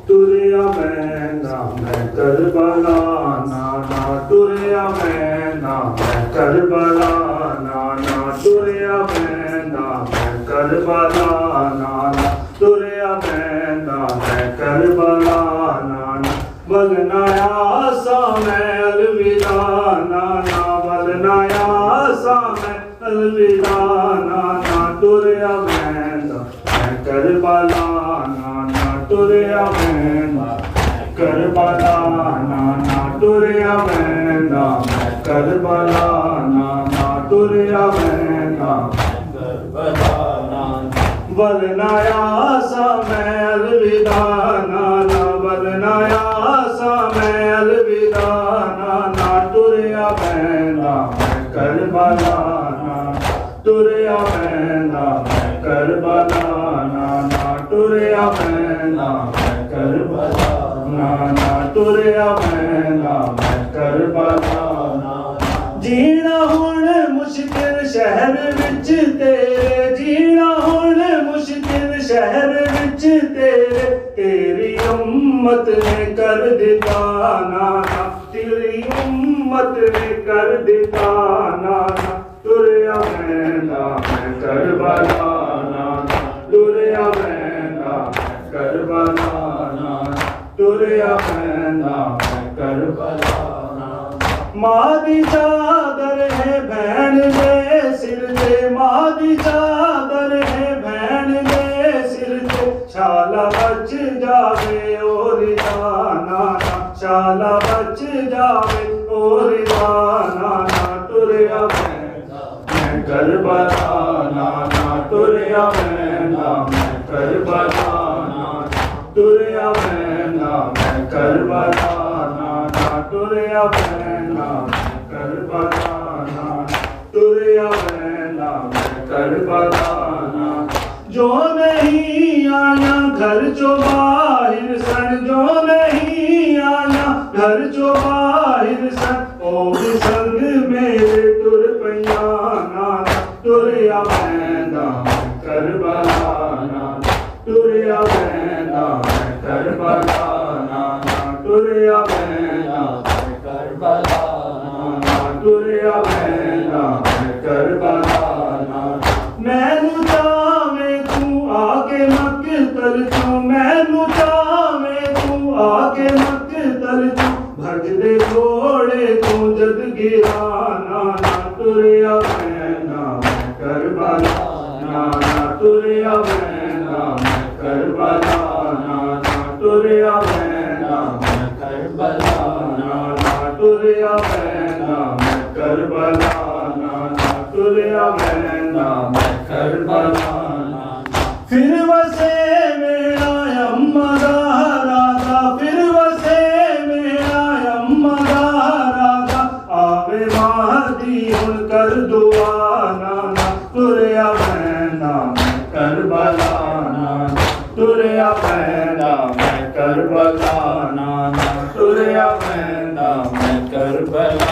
तुरिया मैं नाम करबला नाना तुरिया मैं नाम करबला नाना तुरिया मैं नाम करबला नाना तुरिया मैं नाम करबला नाना बलनाया सा मैं अलविदा नाना बलनाया सा मैं अलविदा नाना तुरिया मैं नाम करबला नाना तुरिया मैं नाम करबला नाना तुरिया मैं नाम करबला नाना तुरिया मैं नाम करबला नाना बलनाया सा मैं अलविदा नाना बलनाया सा मैं अलविदा नाना तुरिया मैं नाम करबला नाना तुरिया मैं नाम करबला नाना तुरिया मैं नाम करबला नाना तुरिया मैं नाम करबला जीना हुण मुश्किल शहर विच तेरे जीना हुण मुश्किल शहर विच तेरे तेरी उम्मत ने कर दिता नाना तेरी उम्मत ने कर दिता नाना तुरिया मैं नाम करबला नाना तुरिया मैं नाम करबला नाना तुरिया मैं नाम करबला माँ दी चादर है भैन दे सिर ते माँ दी चादर है भैन दे सिर ते शाला बच जावे और नाना शाला बच जावे और नाना तुरिया मैं करबला नाना तुरिया मैं नाम करबला नाना तुरिया मैं नाम करबला नाना तुरिया मैं नाम करबला नाना तुरिया मैं नाम करबला नाना जो नहीं आया घर चो बाहिर सन जो नहीं आया घर चो बाहिर सन ओ भी संग मेरे तुर पैया नाना तुरिया मैं नाम करबला नाना तुरिया मैं नाम करबला नाना तुरिया मैं नाम करबला नाना तुरिया मैं नाम करबला नाना मैनू चावे तू आके मक्तल चू मैनू चावे तू आके मक्तल चू भज दे घोड़े तू जद गिरा नाना तुरिया मैं नाम करबला नाना तुरिया मैं नाम करबला नाना तुरिया मैं नाम करबला नाना तुरिया मैं नाम करबला नाना तुरिया मैं नाम करबला फिर वसे मेरा अम्मा दा राधा फिर वसे मेरा अम्मा दा राधा आवे महदी हुन कर दुआ नाना तुरिया मैं नाम करबला नाना तुरिया मैं नाम करबला नाना तुरिया मैं नाम करबला